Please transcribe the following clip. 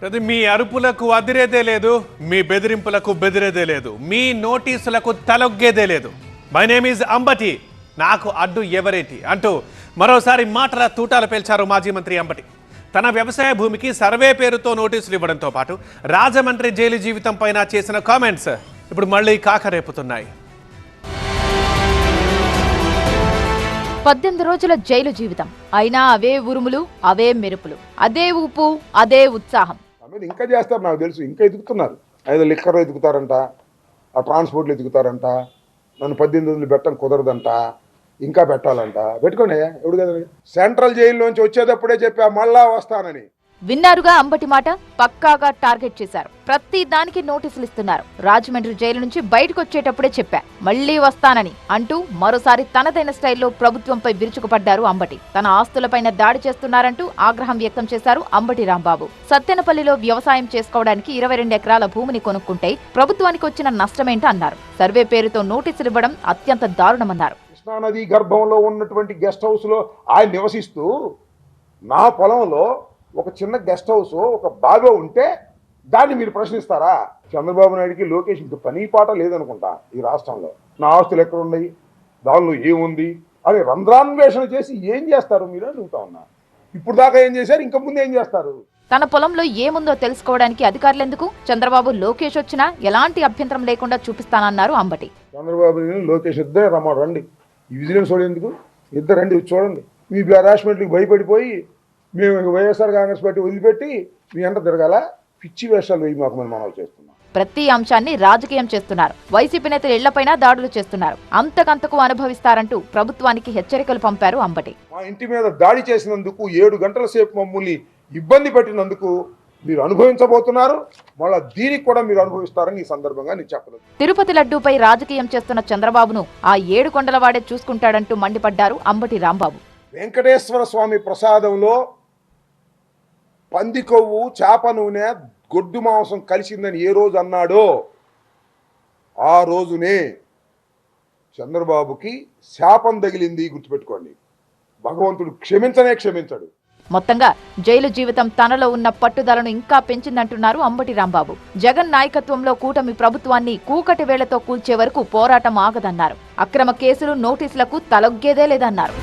అది మీ అరుపులకు అదిరేదే లేదు, మీ బెదిరింపులకు బెదిరేదే లేదు, మీ నోటీసులకు తలొగ్గేదే లేదు. మై నేమ్ ఈజ్ అంబటి, నాకు అడ్డు ఎవరేంటి అంటూ మరోసారి మాటల తూటాలు పేల్చారు మాజీ మంత్రి అంబటి. తన వ్యవసాయ భూమికి సర్వే పేరుతో నోటీసులు ఇవ్వడంతో పాటు రాజమండ్రి జైలు జీవితం పైన చేసిన కామెంట్స్ ఇప్పుడు మళ్ళీ కాకరేపుతున్నాయి. 18 రోజుల జైలు జీవితం అయినా అవే ఉరుములు, అవే మెరుపులు, అదే ఊపు, అదే ఉత్సాహం. ఇంకా చేస్తారు, నాకు తెలుసు. ఇంకా ఎదుగుతున్నారు. ఏదో లిక్కర్లో ఎదుగుతారంట, ఆ ట్రాన్స్పోర్ట్లో ఎదుగుతారంట, నన్ను 18 రోజులు పెట్టడం కుదరదంట, ఇంకా పెట్టాలంట. పెట్టుకోండి, ఎవడు కదా. సెంట్రల్ జైల్లోంచి వచ్చేటప్పుడే చెప్పా మళ్ళా వస్తానని. విన్నారుగా అంబటి మాట. పక్కాగా టార్గెట్ చేశారు. ప్రతి దానికి నోటీసులు ఇస్తున్నారు. రాజమండ్రి జైలు నుంచి బయటకు వచ్చేటప్పుడే చెప్పా మళ్లీ వస్తానని అంటూ మరోసారి తనదైన స్టైల్లో ప్రభుత్వంపై విరుచుకుపడ్డారు అంబటి. తన ఆస్తులపైన దాడి చేస్తున్నారంటూ ఆగ్రహం వ్యక్తం చేశారు అంబటి రాంబాబు. సత్తెనపల్లిలో వ్యవసాయం చేసుకోవడానికి 22 ఎకరాల భూమిని కొనుక్కుంటే ప్రభుత్వానికి వచ్చిన నష్టమేంటో అన్నారు. సర్వే పేరుతో నోటీసులు ఇవ్వడం అత్యంత దారుణమన్నారు. కృష్ణానది గర్భంలో ఉన్నటువంటి గెస్ట్ హౌస్ లో ఆయన నివసిస్తూ నా పొలంలో ఒక చిన్న గెస్ట్ హౌస్, ఒక బాగా ఉంటే దాన్ని మీరు ప్రశ్నిస్తారా? చంద్రబాబు నాయుడికి, లోకేష్ ఇంక పని పాట లేదనుకుంటా ఈ రాష్ట్రంలో. నా ఆస్తులు ఎక్కడ ఉన్నాయి, దానిలో ఏముంది అని రంధ్రాన్వేషణ చేసి ఏం చేస్తారు మీరు అడుగుతా ఉన్నా. ఇప్పుడు దాకా ఏం చేశారు, ఇంకా ముందు ఏం చేస్తారు? తన పొలంలో ఏముందో తెలుసుకోవడానికి అధికారులెందుకు? చంద్రబాబు, లోకేష్ వచ్చినా ఎలాంటి అభ్యంతరం లేకుండా చూపిస్తానన్నారు అంబటి. చంద్రబాబు లోకేష్ ఇద్దరే రమ్మడు, రండి. ఈ విజిలెన్స్ చూడేందుకు, ఇద్దరు రండి చూడండి. మీ హరాస్మెంట్కి భయపడిపోయి మేము వైఎస్ఆర్ కాంగ్రెస్ పార్టీ వదిలిపెట్టి మీ అంట తిరగాల. పిచ్చి వేషాలు వేయి మాకు మనం చేస్తున్నాం. ప్రతి అంశాన్ని రాజకీయం చేస్తున్నారు. వైసీపీ నేతలు ఇళ్లపైన దాడులు చేస్తున్నారు. అంతకంతకు అనుభవిస్తారంటూ ప్రభుత్వానికి హెచ్చరికలు పంపారు అంబటి. మా ఇంటి మీద దాడి చేసినందుకు 7 గంటల సేపు మమ్మల్ని ఇబ్బంది పెట్టినందుకు మీరు అనుభవించబోతున్నారు. మళ్ళా దీనికి కూడా మీరు అనుభవిస్తారని ఈ సందర్భంగా నేను చెప్పలేదు. తిరుపతి లడ్డూపై రాజకీయం చేస్తున్న చంద్రబాబును ఆ 7 కొండల వాడే చూసుకుంటాడంటూ మండిపడ్డారు అంబటి రాంబాబు. వెంకటేశ్వర స్వామి ప్రసాదంలో పంది కొవ్వు, చేప నూనె, గొడ్డు మాంసం కలిసిందని ఏ రోజు అన్నాడో ఆ రోజునే చంద్రబాబుకి శాపం తగిలింది, గుర్తుపెట్టుకోండి. భగవంతుడు క్షమించడు. మొత్తంగా జైలు జీవితం తనలో ఉన్న పట్టుదలను ఇంకా పెంచిందంటున్నారు అంబటి రాంబాబు. జగన్ నాయకత్వంలో కూటమి ప్రభుత్వాన్ని కూకటి వేళ్లతో కూల్చే వరకు పోరాటం ఆగదన్నారు. అక్రమ కేసులు, నోటీసులకు తలొగ్గేదే లేదన్నారు.